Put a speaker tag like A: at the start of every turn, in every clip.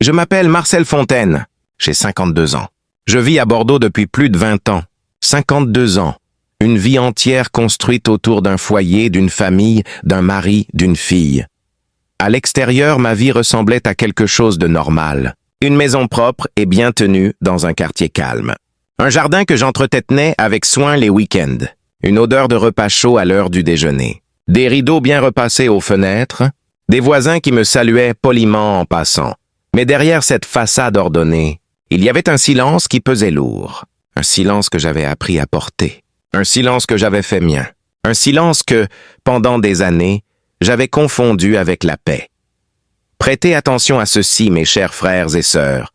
A: Je m'appelle Marcel Fontaine. J'ai 52 ans. Je vis à Bordeaux depuis plus de 20 ans. 52 ans. Une vie entière construite autour d'un foyer, d'une famille, d'un mari, d'une fille. À l'extérieur, ma vie ressemblait à quelque chose de normal. Une maison propre et bien tenue dans un quartier calme. Un jardin que j'entretenais avec soin les week-ends. Une odeur de repas chaud à l'heure du déjeuner. Des rideaux bien repassés aux fenêtres. Des voisins qui me saluaient poliment en passant. Mais derrière cette façade ordonnée, il y avait un silence qui pesait lourd. Un silence que j'avais appris à porter. Un silence que j'avais fait mien. Un silence que, pendant des années, j'avais confondu avec la paix. Prêtez attention à ceci, mes chers frères et sœurs.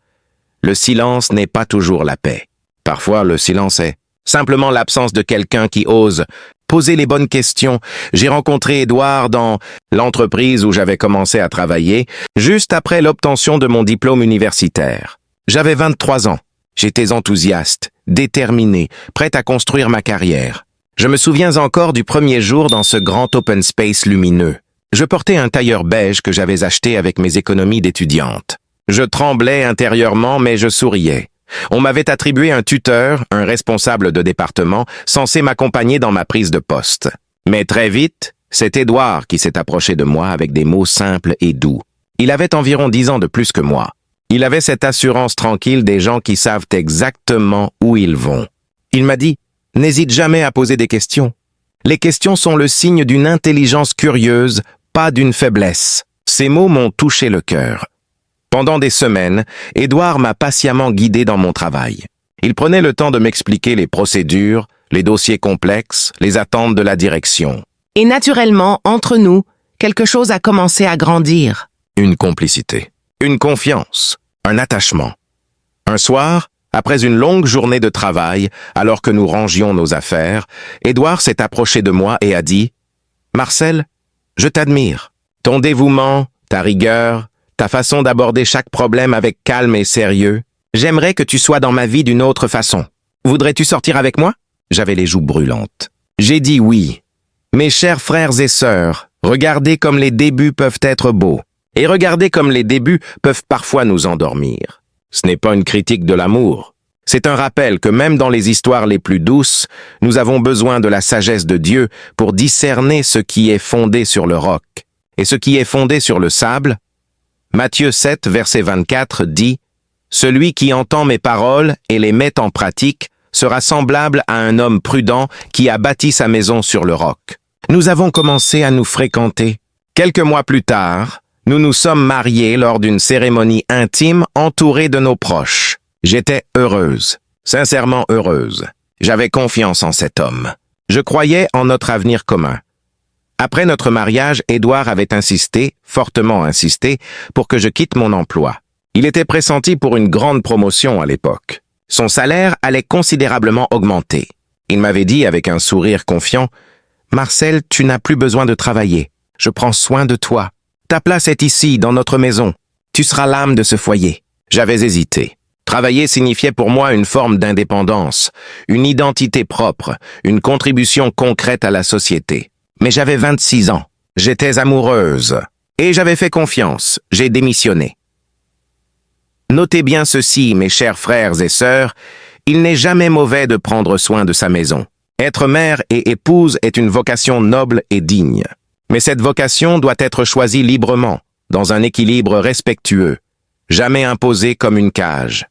A: Le silence n'est pas toujours la paix. Parfois, le silence est simplement l'absence de quelqu'un qui ose poser les bonnes questions. J'ai rencontré Édouard dans l'entreprise où j'avais commencé à travailler, juste après l'obtention de mon diplôme universitaire. J'avais 23 ans. J'étais enthousiaste, déterminé, prêt à construire ma carrière. Je me souviens encore du premier jour dans ce grand open space lumineux. Je portais un tailleur beige que j'avais acheté avec mes économies d'étudiante. Je tremblais intérieurement, mais je souriais. On m'avait attribué un tuteur, un responsable de département, censé m'accompagner dans ma prise de poste. Mais très vite, c'est Édouard qui s'est approché de moi avec des mots simples et doux. Il avait environ 10 ans de plus que moi. Il avait cette assurance tranquille des gens qui savent exactement où ils vont. Il m'a dit « N'hésite jamais à poser des questions. Les questions sont le signe d'une intelligence curieuse, pas d'une faiblesse. » Ces mots m'ont touché le cœur. Pendant des semaines, Édouard m'a patiemment guidé dans mon travail. Il prenait le temps de m'expliquer les procédures, les dossiers complexes, les attentes de la direction.
B: Et naturellement, entre nous, quelque chose a commencé à grandir.
A: Une complicité, une confiance, un attachement. Un soir, après une longue journée de travail, alors que nous rangions nos affaires, Édouard s'est approché de moi et a dit « Marcel, je t'admire. Ton dévouement, ta rigueur, ta façon d'aborder chaque problème avec calme et sérieux. J'aimerais que tu sois dans ma vie d'une autre façon. Voudrais-tu sortir avec moi ?» J'avais les joues brûlantes. J'ai dit oui. Mes chers frères et sœurs, regardez comme les débuts peuvent être beaux. Et regardez comme les débuts peuvent parfois nous endormir. Ce n'est pas une critique de l'amour. C'est un rappel que même dans les histoires les plus douces, nous avons besoin de la sagesse de Dieu pour discerner ce qui est fondé sur le roc et ce qui est fondé sur le sable. Matthieu 7, verset 24 dit « Celui qui entend mes paroles et les met en pratique sera semblable à un homme prudent qui a bâti sa maison sur le roc. » Nous avons commencé à nous fréquenter. Quelques mois plus tard, nous nous sommes mariés lors d'une cérémonie intime entourée de nos proches. J'étais heureuse, sincèrement heureuse. J'avais confiance en cet homme. Je croyais en notre avenir commun. Après notre mariage, Édouard avait insisté, fortement insisté, pour que je quitte mon emploi. Il était pressenti pour une grande promotion à l'époque. Son salaire allait considérablement augmenter. Il m'avait dit avec un sourire confiant « Marcel, tu n'as plus besoin de travailler. Je prends soin de toi. Ta place est ici, dans notre maison. Tu seras l'âme de ce foyer. » J'avais hésité. Travailler signifiait pour moi une forme d'indépendance, une identité propre, une contribution concrète à la société. Mais j'avais 26 ans. J'étais amoureuse. Et j'avais fait confiance. J'ai démissionné. Notez bien ceci, mes chers frères et sœurs, il n'est jamais mauvais de prendre soin de sa maison. Être mère et épouse est une vocation noble et digne. Mais cette vocation doit être choisie librement, dans un équilibre respectueux, jamais imposée comme une cage.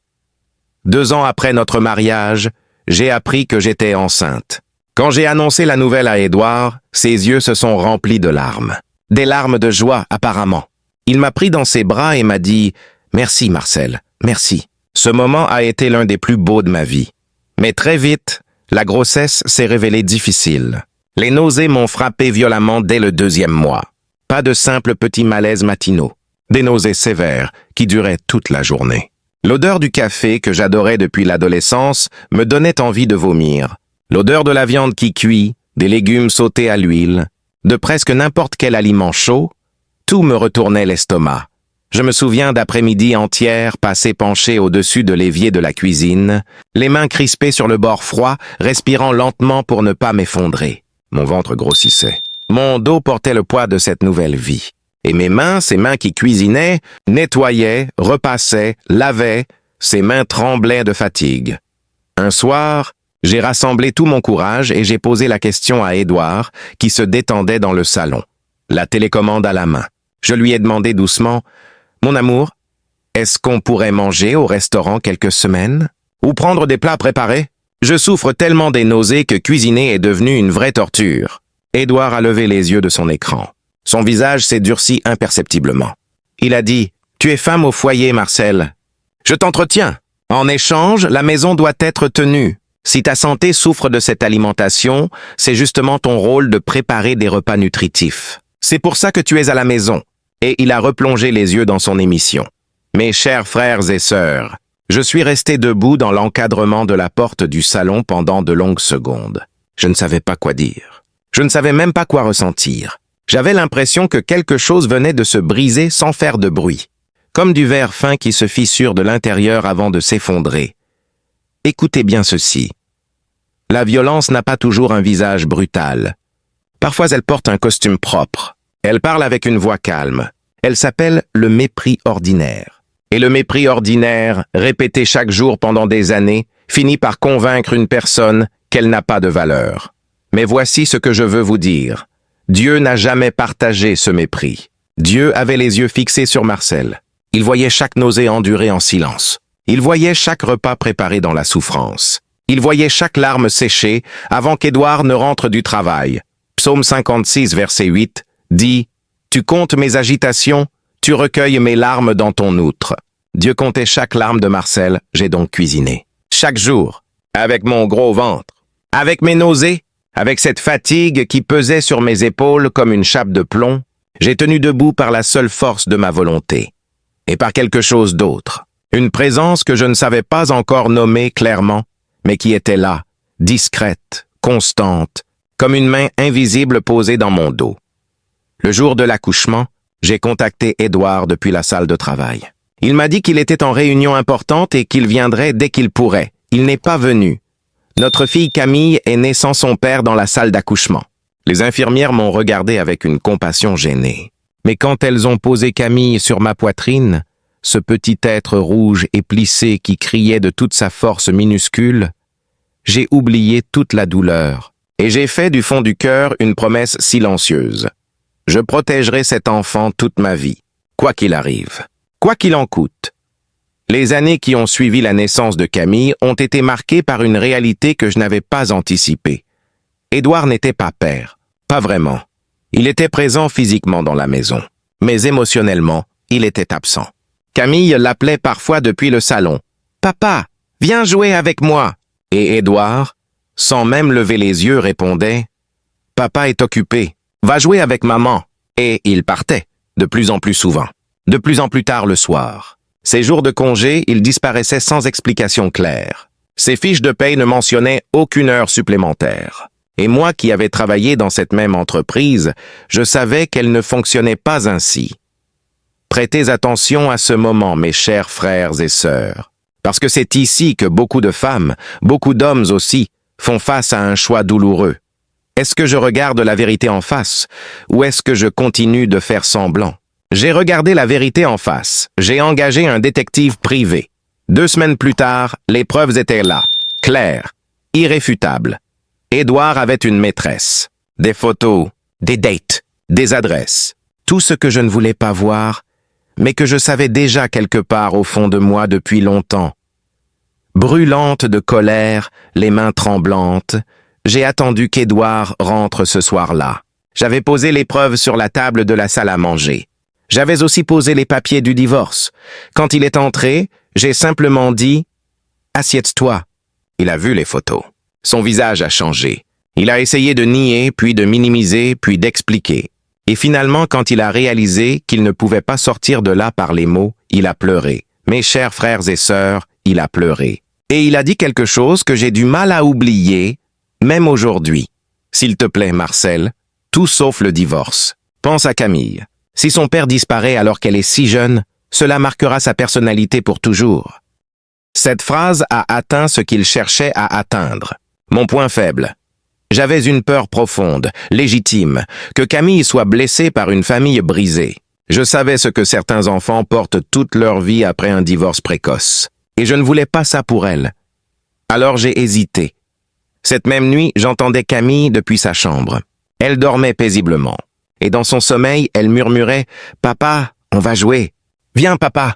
A: 2 ans après notre mariage, j'ai appris que j'étais enceinte. Quand j'ai annoncé la nouvelle à Édouard, ses yeux se sont remplis de larmes. Des larmes de joie, apparemment. Il m'a pris dans ses bras et m'a dit « Merci, Marcel, merci. » Ce moment a été l'un des plus beaux de ma vie. Mais très vite, la grossesse s'est révélée difficile. Les nausées m'ont frappé violemment dès le 2e mois. Pas de simples petits malaises matinaux. Des nausées sévères qui duraient toute la journée. L'odeur du café que j'adorais depuis l'adolescence me donnait envie de vomir. L'odeur de la viande qui cuit, des légumes sautés à l'huile, de presque n'importe quel aliment chaud, tout me retournait l'estomac. Je me souviens d'après-midi entières passées penchées au-dessus de l'évier de la cuisine, les mains crispées sur le bord froid, respirant lentement pour ne pas m'effondrer. Mon ventre grossissait. Mon dos portait le poids de cette nouvelle vie. Et mes mains, ces mains qui cuisinaient, nettoyaient, repassaient, lavaient, ces mains tremblaient de fatigue. Un soir, j'ai rassemblé tout mon courage et j'ai posé la question à Édouard, qui se détendait dans le salon, la télécommande à la main. Je lui ai demandé doucement, « Mon amour, est-ce qu'on pourrait manger au restaurant quelques semaines? Ou prendre des plats préparés? Je souffre tellement des nausées que cuisiner est devenu une vraie torture. » Édouard a levé les yeux de son écran. Son visage s'est durci imperceptiblement. Il a dit, « Tu es femme au foyer, Marcel. Je t'entretiens. En échange, la maison doit être tenue. Si ta santé souffre de cette alimentation, c'est justement ton rôle de préparer des repas nutritifs. C'est pour ça que tu es à la maison. » Et il a replongé les yeux dans son émission. « Mes chers frères et sœurs, je suis resté debout dans l'encadrement de la porte du salon pendant de longues secondes. Je ne savais pas quoi dire. Je ne savais même pas quoi ressentir. J'avais l'impression que quelque chose venait de se briser sans faire de bruit, comme du verre fin qui se fissure de l'intérieur avant de s'effondrer. Écoutez bien ceci. La violence n'a pas toujours un visage brutal. Parfois elle porte un costume propre. Elle parle avec une voix calme. Elle s'appelle le mépris ordinaire. Et le mépris ordinaire, répété chaque jour pendant des années, finit par convaincre une personne qu'elle n'a pas de valeur. Mais voici ce que je veux vous dire. Dieu n'a jamais partagé ce mépris. Dieu avait les yeux fixés sur Marcel. Il voyait chaque nausée endurée en silence. Il voyait chaque repas préparé dans la souffrance. Il voyait chaque larme séchée avant qu'Édouard ne rentre du travail. Psaume 56, verset 8, dit « Tu comptes mes agitations, tu recueilles mes larmes dans ton outre. » Dieu comptait chaque larme de Marcel, j'ai donc cuisiné. Chaque jour, avec mon gros ventre, avec mes nausées, avec cette fatigue qui pesait sur mes épaules comme une chape de plomb, j'ai tenu debout par la seule force de ma volonté. Et par quelque chose d'autre. Une présence que je ne savais pas encore nommer clairement, mais qui était là, discrète, constante, comme une main invisible posée dans mon dos. Le jour de l'accouchement, j'ai contacté Édouard depuis la salle de travail. Il m'a dit qu'il était en réunion importante et qu'il viendrait dès qu'il pourrait. Il n'est pas venu. Notre fille Camille est née sans son père dans la salle d'accouchement. Les infirmières m'ont regardé avec une compassion gênée. Mais quand elles ont posé Camille sur ma poitrine, ce petit être rouge et plissé qui criait de toute sa force minuscule, j'ai oublié toute la douleur et j'ai fait du fond du cœur une promesse silencieuse. Je protégerai cet enfant toute ma vie, quoi qu'il arrive, quoi qu'il en coûte. Les années qui ont suivi la naissance de Camille ont été marquées par une réalité que je n'avais pas anticipée. Édouard n'était pas père, pas vraiment. Il était présent physiquement dans la maison, mais émotionnellement, il était absent. Camille l'appelait parfois depuis le salon. « Papa, viens jouer avec moi !» Et Édouard, sans même lever les yeux, répondait « Papa est occupé, va jouer avec maman !» Et il partait, de plus en plus souvent, de plus en plus tard le soir. Ses jours de congé, il disparaissait sans explication claire. Ses fiches de paye ne mentionnaient aucune heure supplémentaire. Et moi qui avais travaillé dans cette même entreprise, je savais qu'elle ne fonctionnait pas ainsi. Prêtez attention à ce moment, mes chers frères et sœurs, parce que c'est ici que beaucoup de femmes, beaucoup d'hommes aussi, font face à un choix douloureux. Est-ce que je regarde la vérité en face, ou est-ce que je continue de faire semblant? J'ai regardé la vérité en face. J'ai engagé un détective privé. 2 semaines plus tard, les preuves étaient là, claires, irréfutables. Édouard avait une maîtresse, des photos, des dates, des adresses, tout ce que je ne voulais pas voir, mais que je savais déjà quelque part au fond de moi depuis longtemps. Brûlante de colère, les mains tremblantes, j'ai attendu qu'Édouard rentre ce soir-là. J'avais posé les preuves sur la table de la salle à manger. J'avais aussi posé les papiers du divorce. Quand il est entré, j'ai simplement dit « Assieds-toi ». Il a vu les photos. Son visage a changé. Il a essayé de nier, puis de minimiser, puis d'expliquer. Et finalement, quand il a réalisé qu'il ne pouvait pas sortir de là par les mots, il a pleuré. Mes chers frères et sœurs, il a pleuré. Et il a dit quelque chose que j'ai du mal à oublier, même aujourd'hui. S'il te plaît, Marcel, tout sauf le divorce. Pense à Camille. Si son père disparaît alors qu'elle est si jeune, cela marquera sa personnalité pour toujours. Cette phrase a atteint ce qu'il cherchait à atteindre. Mon point faible. J'avais une peur profonde, légitime, que Camille soit blessée par une famille brisée. Je savais ce que certains enfants portent toute leur vie après un divorce précoce. Et je ne voulais pas ça pour elle. Alors j'ai hésité. Cette même nuit, j'entendais Camille depuis sa chambre. Elle dormait paisiblement. Et dans son sommeil, elle murmurait « Papa, on va jouer. Viens, papa. »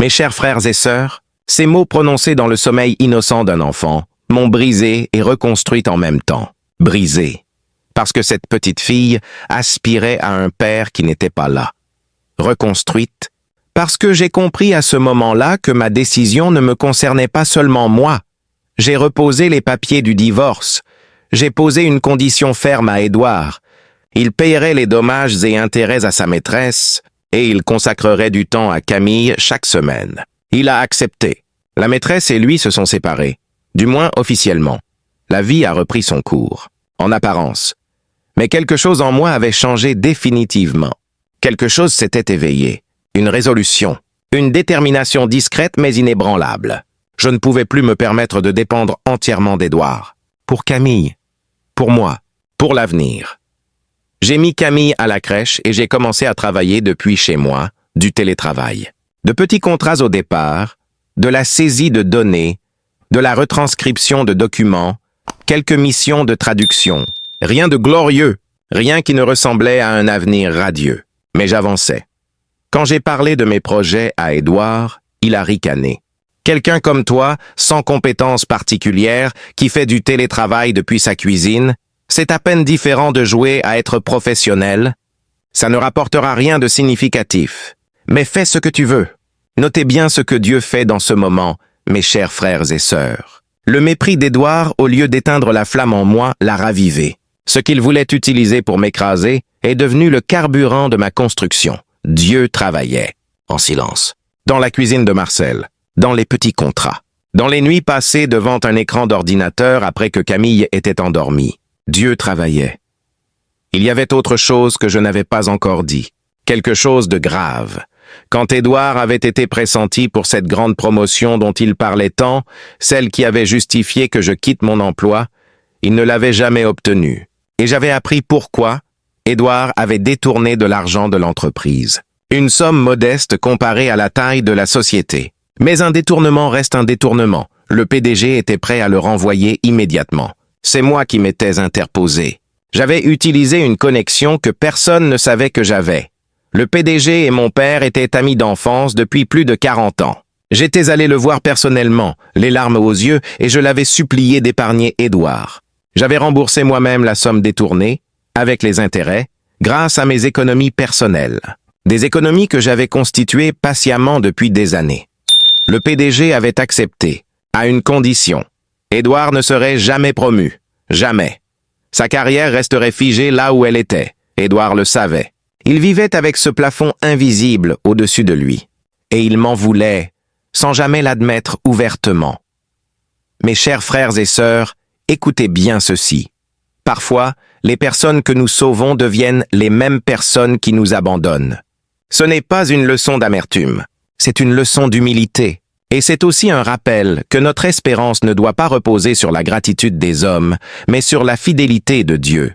A: Mes chers frères et sœurs, ces mots prononcés dans le sommeil innocent d'un enfant m'ont brisé et reconstruit en même temps. Brisé. Parce que cette petite fille aspirait à un père qui n'était pas là. Reconstruite. Parce que j'ai compris à ce moment-là que ma décision ne me concernait pas seulement moi. J'ai reposé les papiers du divorce. J'ai posé une condition ferme à Édouard. Il payerait les dommages et intérêts à sa maîtresse et il consacrerait du temps à Camille chaque semaine. Il a accepté. La maîtresse et lui se sont séparés. Du moins officiellement. La vie a repris son cours. En apparence. Mais quelque chose en moi avait changé définitivement. Quelque chose s'était éveillé. Une résolution, une détermination discrète mais inébranlable. Je ne pouvais plus me permettre de dépendre entièrement d'Édouard. Pour Camille, pour moi, pour l'avenir. J'ai mis Camille à la crèche et j'ai commencé à travailler depuis chez moi, du télétravail. De petits contrats au départ, de la saisie de données, de la retranscription de documents, quelques missions de traduction. Rien de glorieux, rien qui ne ressemblait à un avenir radieux. Mais j'avançais. Quand j'ai parlé de mes projets à Édouard, il a ricané. Quelqu'un comme toi, sans compétences particulières, qui fait du télétravail depuis sa cuisine, c'est à peine différent de jouer à être professionnel. Ça ne rapportera rien de significatif. Mais fais ce que tu veux. Notez bien ce que Dieu fait dans ce moment, mes chers frères et sœurs. Le mépris d'Édouard, au lieu d'éteindre la flamme en moi, l'a ravivé. Ce qu'il voulait utiliser pour m'écraser est devenu le carburant de ma construction. Dieu travaillait, en silence, dans la cuisine de Marcel, dans les petits contrats, dans les nuits passées devant un écran d'ordinateur après que Camille était endormie. Dieu travaillait. Il y avait autre chose que je n'avais pas encore dit, quelque chose de grave. Quand Édouard avait été pressenti pour cette grande promotion dont il parlait tant, celle qui avait justifié que je quitte mon emploi, il ne l'avait jamais obtenue. Et j'avais appris pourquoi Édouard avait détourné de l'argent de l'entreprise. Une somme modeste comparée à la taille de la société. Mais un détournement reste un détournement. Le PDG était prêt à le renvoyer immédiatement. C'est moi qui m'étais interposé. J'avais utilisé une connexion que personne ne savait que j'avais. Le PDG et mon père étaient amis d'enfance depuis plus de 40 ans. J'étais allé le voir personnellement, les larmes aux yeux, et je l'avais supplié d'épargner Édouard. J'avais remboursé moi-même la somme détournée, avec les intérêts, grâce à mes économies personnelles. Des économies que j'avais constituées patiemment depuis des années. Le PDG avait accepté, à une condition. Édouard ne serait jamais promu. Jamais. Sa carrière resterait figée là où elle était. Édouard le savait. Il vivait avec ce plafond invisible au-dessus de lui. Et il m'en voulait, sans jamais l'admettre ouvertement. Mes chers frères et sœurs, écoutez bien ceci. Parfois, les personnes que nous sauvons deviennent les mêmes personnes qui nous abandonnent. Ce n'est pas une leçon d'amertume, c'est une leçon d'humilité. Et c'est aussi un rappel que notre espérance ne doit pas reposer sur la gratitude des hommes, mais sur la fidélité de Dieu.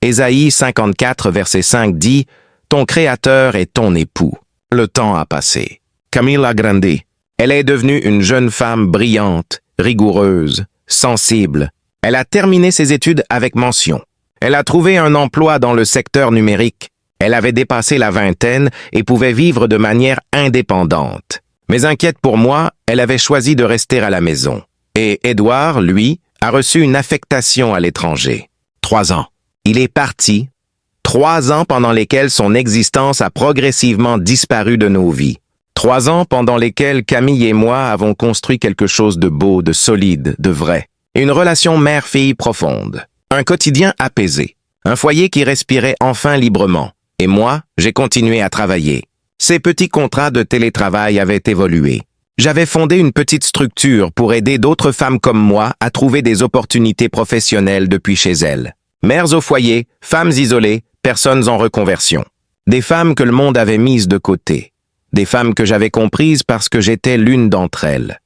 A: Ésaïe 54, verset 5 dit « Ton Créateur est ton époux. » Le temps a passé. Camille a grandi. Elle est devenue une jeune femme brillante, rigoureuse, sensible. Elle a terminé ses études avec mention. Elle a trouvé un emploi dans le secteur numérique. Elle avait dépassé la vingtaine et pouvait vivre de manière indépendante. Mais inquiète pour moi, elle avait choisi de rester à la maison. Et Édouard, lui, a reçu une affectation à l'étranger. 3 ans. Il est parti. 3 ans pendant lesquels son existence a progressivement disparu de nos vies. 3 ans pendant lesquels Camille et moi avons construit quelque chose de beau, de solide, de vrai. Une relation mère-fille profonde. Un quotidien apaisé. Un foyer qui respirait enfin librement. Et moi, j'ai continué à travailler. Ces petits contrats de télétravail avaient évolué. J'avais fondé une petite structure pour aider d'autres femmes comme moi à trouver des opportunités professionnelles depuis chez elles. Mères au foyer, femmes isolées, personnes en reconversion. Des femmes que le monde avait mises de côté. Des femmes que j'avais comprises parce que j'étais l'une d'entre elles.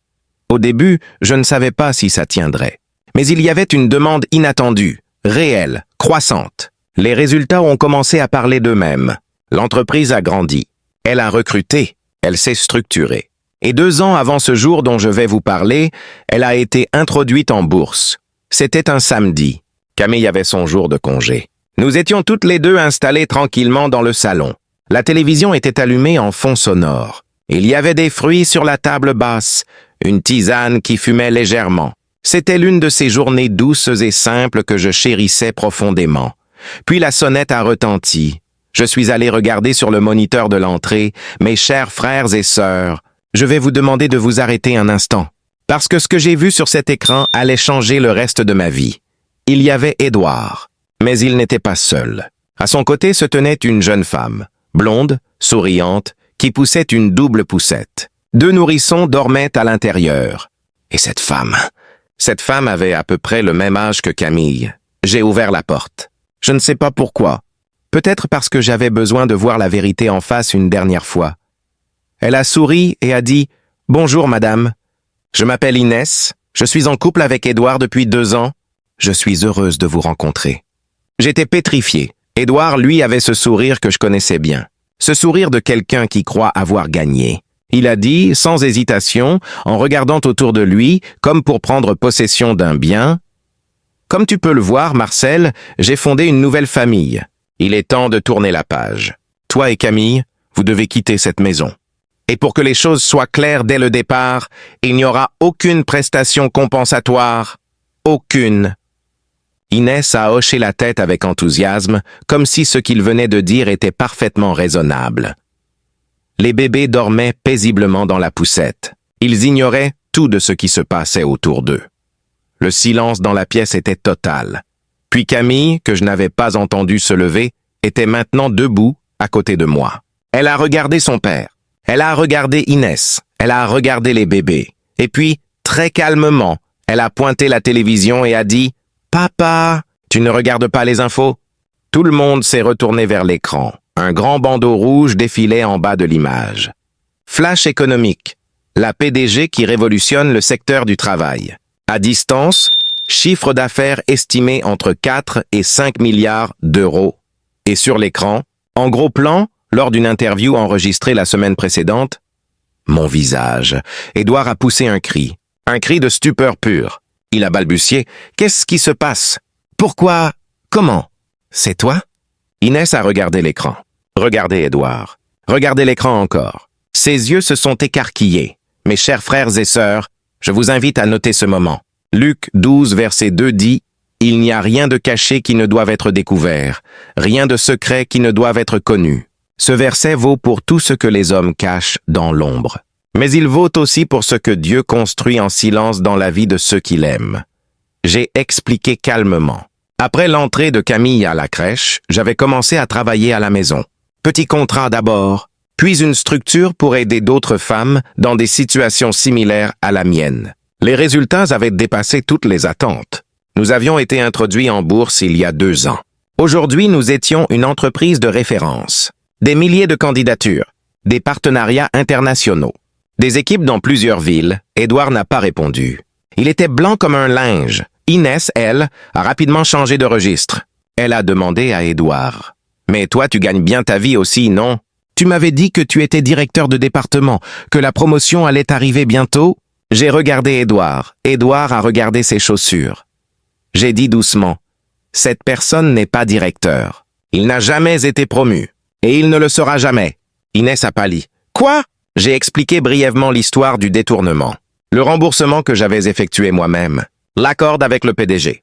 A: Au début, je ne savais pas si ça tiendrait. Mais il y avait une demande inattendue, réelle, croissante. Les résultats ont commencé à parler d'eux-mêmes. L'entreprise a grandi. Elle a recruté, elle s'est structurée. Et 2 ans avant ce jour dont je vais vous parler, elle a été introduite en bourse. C'était un samedi. Camille avait son jour de congé. Nous étions toutes les deux installées tranquillement dans le salon. La télévision était allumée en fond sonore. Il y avait des fruits sur la table basse, une tisane qui fumait légèrement. C'était l'une de ces journées douces et simples que je chérissais profondément. Puis la sonnette a retenti. Je suis allé regarder sur le moniteur de l'entrée, mes chers frères et sœurs. Je vais vous demander de vous arrêter un instant, parce que ce que j'ai vu sur cet écran allait changer le reste de ma vie. Il y avait Édouard, mais il n'était pas seul. À son côté se tenait une jeune femme, blonde, souriante, qui poussait une double poussette. 2 nourrissons dormaient à l'intérieur. Et cette femme avait à peu près le même âge que Camille. J'ai ouvert la porte. Je ne sais pas pourquoi. Peut-être parce que j'avais besoin de voir la vérité en face une dernière fois. Elle a souri et a dit « Bonjour, madame. Je m'appelle Inès. Je suis en couple avec Édouard depuis 2 ans. Je suis heureuse de vous rencontrer. » J'étais pétrifié. Édouard, lui, avait ce sourire que je connaissais bien. Ce sourire de quelqu'un qui croit avoir gagné. Il a dit, sans hésitation, en regardant autour de lui, comme pour prendre possession d'un bien, « Comme tu peux le voir, Marcel, j'ai fondé une nouvelle famille. Il est temps de tourner la page. Toi et Camille, vous devez quitter cette maison. Et pour que les choses soient claires dès le départ, il n'y aura aucune prestation compensatoire. Aucune. » Inès a hoché la tête avec enthousiasme, comme si ce qu'il venait de dire était parfaitement raisonnable. Les bébés dormaient paisiblement dans la poussette. Ils ignoraient tout de ce qui se passait autour d'eux. Le silence dans la pièce était total. Puis Camille, que je n'avais pas entendu se lever, était maintenant debout à côté de moi. Elle a regardé son père. Elle a regardé Inès. Elle a regardé les bébés. Et puis, très calmement, elle a pointé la télévision et a dit « Papa, tu ne regardes pas les infos ?» Tout le monde s'est retourné vers l'écran. Un grand bandeau rouge défilait en bas de l'image. Flash économique. La PDG qui révolutionne le secteur du travail. À distance, chiffre d'affaires estimé entre 4 et 5 milliards d'euros. Et sur l'écran, en gros plan, lors d'une interview enregistrée la semaine précédente, mon visage. Édouard a poussé un cri de stupeur pure. Il a balbutié. Qu'est-ce qui se passe? Pourquoi? Comment? C'est toi? Inès a regardé l'écran. Regardez Édouard. Regardez l'écran encore. Ses yeux se sont écarquillés. Mes chers frères et sœurs, je vous invite à noter ce moment. Luc 12, verset 2 dit « Il n'y a rien de caché qui ne doive être découvert, rien de secret qui ne doive être connu. » Ce verset vaut pour tout ce que les hommes cachent dans l'ombre. Mais il vaut aussi pour ce que Dieu construit en silence dans la vie de ceux qu'il aime. J'ai expliqué calmement. Après l'entrée de Camille à la crèche, j'avais commencé à travailler à la maison. Petit contrat d'abord, puis une structure pour aider d'autres femmes dans des situations similaires à la mienne. Les résultats avaient dépassé toutes les attentes. Nous avions été introduits en bourse il y a 2 ans. Aujourd'hui, nous étions une entreprise de référence. Des milliers de candidatures, des partenariats internationaux, des équipes dans plusieurs villes. Édouard n'a pas répondu. Il était blanc comme un linge. Inès, elle, a rapidement changé de registre. Elle a demandé à Édouard. « Mais toi, tu gagnes bien ta vie aussi, non? Tu m'avais dit que tu étais directeur de département, que la promotion allait arriver bientôt. » J'ai regardé Édouard. Édouard a regardé ses chaussures. J'ai dit doucement, « Cette personne n'est pas directeur. Il n'a jamais été promu. Et il ne le sera jamais. » Inès a pâli. « Quoi ?» J'ai expliqué brièvement l'histoire du détournement. Le remboursement que j'avais effectué moi-même. L'accord avec le PDG.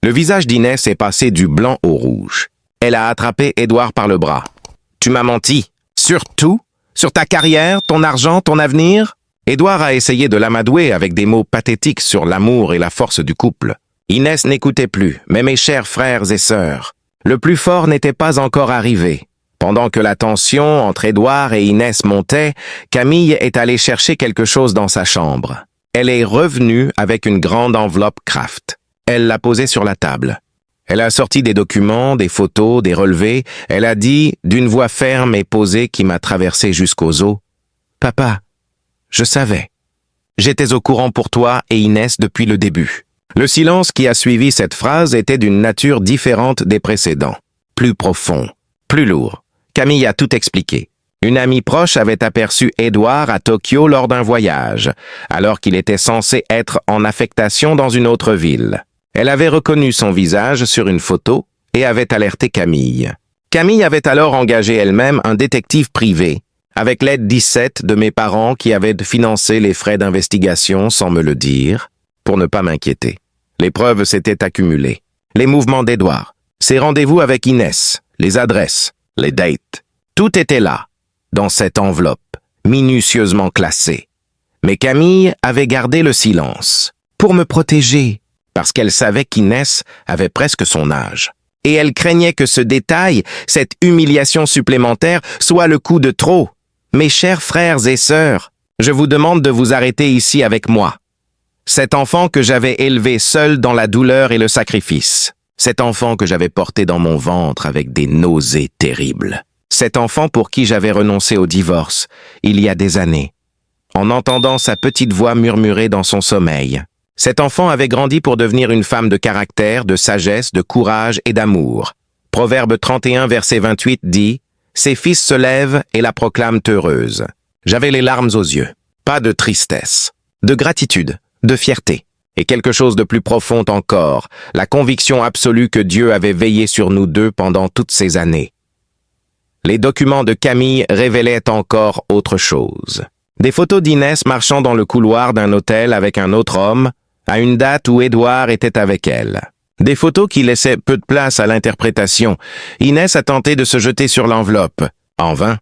A: Le visage d'Inès est passé du blanc au rouge. Elle a attrapé Édouard par le bras. « Tu m'as menti. Sur tout? Sur ta carrière, ton argent, ton avenir ?» Édouard a essayé de l'amadouer avec des mots pathétiques sur l'amour et la force du couple. Inès n'écoutait plus, mais mes chers frères et sœurs, le plus fort n'était pas encore arrivé. Pendant que la tension entre Édouard et Inès montait, Camille est allée chercher quelque chose dans sa chambre. Elle est revenue avec une grande enveloppe Kraft. Elle l'a posée sur la table. Elle a sorti des documents, des photos, des relevés. Elle a dit, d'une voix ferme et posée qui m'a traversé jusqu'aux os, « Papa, je savais. J'étais au courant pour toi et Inès depuis le début. » Le silence qui a suivi cette phrase était d'une nature différente des précédents. Plus profond, plus lourd. Camille a tout expliqué. Une amie proche avait aperçu Édouard à Tokyo lors d'un voyage, alors qu'il était censé être en affectation dans une autre ville. Elle avait reconnu son visage sur une photo et avait alerté Camille. Camille avait alors engagé elle-même un détective privé, avec l'aide d'17 de mes parents qui avaient financé les frais d'investigation sans me le dire, pour ne pas m'inquiéter. Les preuves s'étaient accumulées. Les mouvements d'Édouard, ses rendez-vous avec Inès, les adresses, les dates, tout était là, dans cette enveloppe, minutieusement classée. Mais Camille avait gardé le silence, pour me protéger, parce qu'elle savait qu'Inès avait presque son âge. Et elle craignait que ce détail, cette humiliation supplémentaire, soit le coup de trop. Mes chers frères et sœurs, je vous demande de vous arrêter ici avec moi. Cet enfant que j'avais élevé seul dans la douleur et le sacrifice. Cet enfant que j'avais porté dans mon ventre avec des nausées terribles. Cet enfant pour qui j'avais renoncé au divorce, il y a des années, en entendant sa petite voix murmurer dans son sommeil. Cet enfant avait grandi pour devenir une femme de caractère, de sagesse, de courage et d'amour. Proverbe 31, verset 28 dit « Ses fils se lèvent et la proclament heureuse. » J'avais les larmes aux yeux, pas de tristesse, de gratitude, de fierté. Et quelque chose de plus profond encore, la conviction absolue que Dieu avait veillé sur nous deux pendant toutes ces années. Les documents de Camille révélaient encore autre chose. Des photos d'Inès marchant dans le couloir d'un hôtel avec un autre homme, à une date où Édouard était avec elle. Des photos qui laissaient peu de place à l'interprétation. Inès a tenté de se jeter sur l'enveloppe. En vain.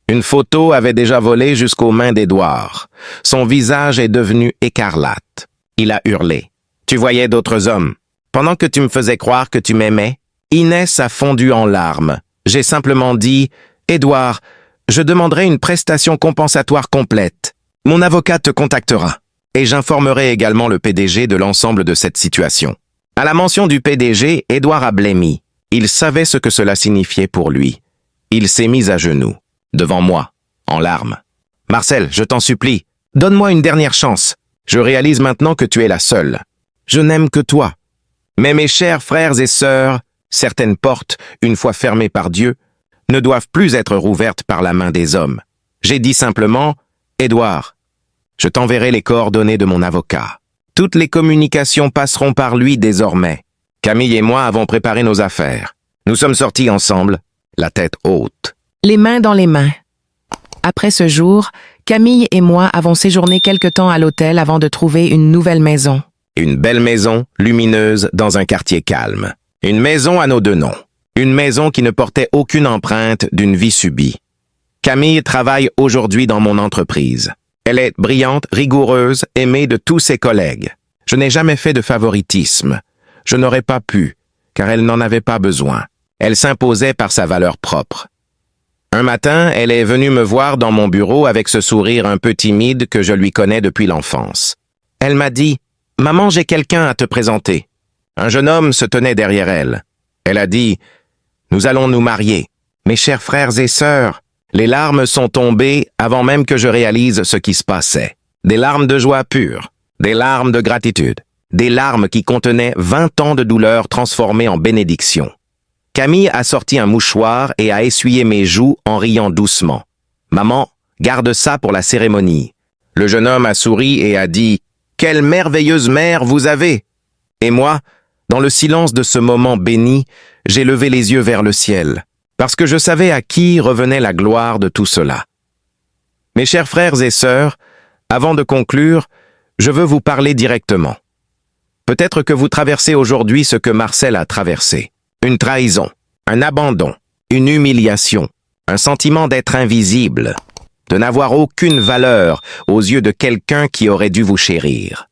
A: Une photo avait déjà volé jusqu'aux mains d'Édouard. Son visage est devenu écarlate. Il a hurlé. « Tu voyais d'autres hommes. Pendant que tu me faisais croire que tu m'aimais, Inès a fondu en larmes. J'ai simplement dit, « Édouard, je demanderai une prestation compensatoire complète. Mon avocat te contactera. Et j'informerai également le PDG de l'ensemble de cette situation. » À la mention du PDG, Édouard a blêmi. Il savait ce que cela signifiait pour lui. Il s'est mis à genoux, devant moi, en larmes. « Marcel, je t'en supplie, donne-moi une dernière chance. Je réalise maintenant que tu es la seule. Je n'aime que toi. Mais mes chers frères et sœurs, certaines portes, une fois fermées par Dieu, ne doivent plus être rouvertes par la main des hommes. J'ai dit simplement, « Édouard, je t'enverrai les coordonnées de mon avocat. Toutes les communications passeront par lui désormais. Camille et moi avons préparé nos affaires. Nous sommes sortis ensemble, la tête haute. »
B: Les mains dans les mains. Après ce jour, Camille et moi avons séjourné quelque temps à l'hôtel avant de trouver une nouvelle maison.
A: Une belle maison, lumineuse, dans un quartier calme. Une maison à nos deux noms. Une maison qui ne portait aucune empreinte d'une vie subie. Camille travaille aujourd'hui dans mon entreprise. Elle est brillante, rigoureuse, aimée de tous ses collègues. Je n'ai jamais fait de favoritisme. Je n'aurais pas pu, car elle n'en avait pas besoin. Elle s'imposait par sa valeur propre. Un matin, elle est venue me voir dans mon bureau avec ce sourire un peu timide que je lui connais depuis l'enfance. Elle m'a dit « Maman, j'ai quelqu'un à te présenter. » Un jeune homme se tenait derrière elle. Elle a dit « Nous allons nous marier. » Mes chers frères et sœurs, les larmes sont tombées avant même que je réalise ce qui se passait. Des larmes de joie pure, des larmes de gratitude, des larmes qui contenaient 20 ans de douleur transformées en bénédiction. Camille a sorti un mouchoir et a essuyé mes joues en riant doucement. « Maman, garde ça pour la cérémonie. » Le jeune homme a souri et a dit « Quelle merveilleuse mère vous avez !» Et moi, dans le silence de ce moment béni, j'ai levé les yeux vers le ciel, parce que je savais à qui revenait la gloire de tout cela. Mes chers frères et sœurs, avant de conclure, je veux vous parler directement. Peut-être que vous traversez aujourd'hui ce que Marcel a traversé. Une trahison, un abandon, une humiliation, un sentiment d'être invisible, de n'avoir aucune valeur aux yeux de quelqu'un qui aurait dû vous chérir.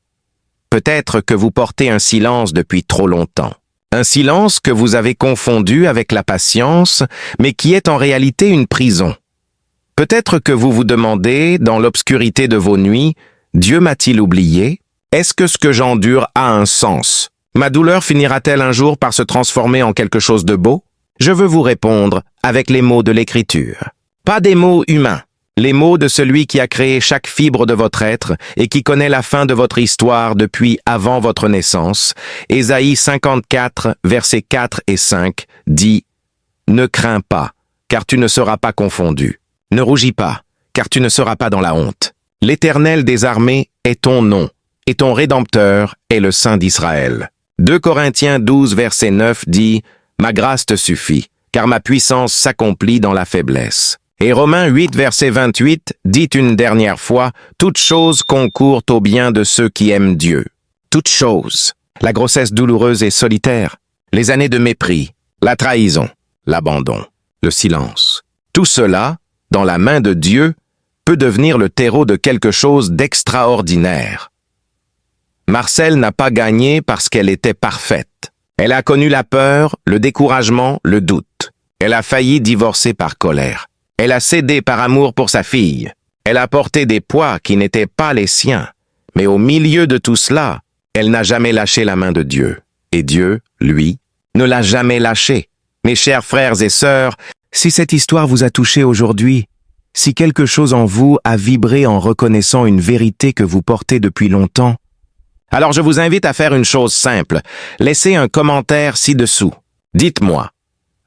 A: Peut-être que vous portez un silence depuis trop longtemps. Un silence que vous avez confondu avec la patience, mais qui est en réalité une prison. Peut-être que vous vous demandez, dans l'obscurité de vos nuits, « Dieu m'a-t-il oublié? Est-ce que ce que j'endure a un sens? Ma douleur finira-t-elle un jour par se transformer en quelque chose de beau? » Je veux vous répondre avec les mots de l'Écriture. Pas des mots humains, les mots de celui qui a créé chaque fibre de votre être et qui connaît la fin de votre histoire depuis avant votre naissance. Ésaïe 54, versets 4 et 5 dit « Ne crains pas, car tu ne seras pas confondu. Ne rougis pas, car tu ne seras pas dans la honte. L'Éternel des armées est ton nom, et ton Rédempteur est le Saint d'Israël. 2 Corinthiens 12, verset 9 dit « Ma grâce te suffit, car ma puissance s'accomplit dans la faiblesse. » Et Romains 8, verset 28 dit une dernière fois « Toutes choses concourent au bien de ceux qui aiment Dieu. » Toutes choses. La grossesse douloureuse et solitaire, les années de mépris, la trahison, l'abandon, le silence. Tout cela, dans la main de Dieu, peut devenir le terreau de quelque chose d'extraordinaire. Marcel n'a pas gagné parce qu'elle était parfaite. Elle a connu la peur, le découragement, le doute. Elle a failli divorcer par colère. Elle a cédé par amour pour sa fille. Elle a porté des poids qui n'étaient pas les siens. Mais au milieu de tout cela, elle n'a jamais lâché la main de Dieu. Et Dieu, lui, ne l'a jamais lâchée. Mes chers frères et sœurs, si cette histoire vous a touché aujourd'hui, si quelque chose en vous a vibré en reconnaissant une vérité que vous portez depuis longtemps, alors je vous invite à faire une chose simple. Laissez un commentaire ci-dessous. Dites-moi,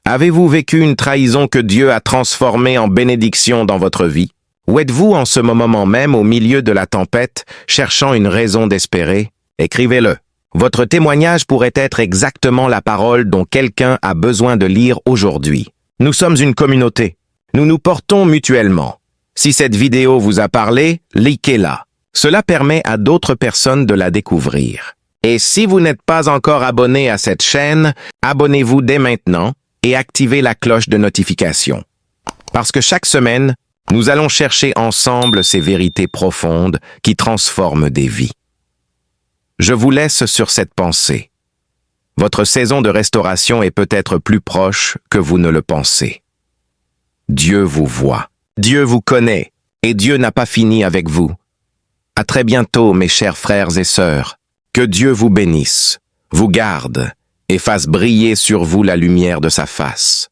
A: avez-vous vécu une trahison que Dieu a transformée en bénédiction dans votre vie? Ou êtes-vous en ce moment même au milieu de la tempête, cherchant une raison d'espérer? Écrivez-le. Votre témoignage pourrait être exactement la parole dont quelqu'un a besoin de lire aujourd'hui. Nous sommes une communauté. Nous nous portons mutuellement. Si cette vidéo vous a parlé, likez-la. Cela permet à d'autres personnes de la découvrir. Et si vous n'êtes pas encore abonné à cette chaîne, abonnez-vous dès maintenant et activez la cloche de notification. Parce que chaque semaine, nous allons chercher ensemble ces vérités profondes qui transforment des vies. Je vous laisse sur cette pensée. Votre saison de restauration est peut-être plus proche que vous ne le pensez. Dieu vous voit, Dieu vous connaît, et Dieu n'a pas fini avec vous. À très bientôt, mes chers frères et sœurs. Que Dieu vous bénisse, vous garde, et fasse briller sur vous la lumière de sa face.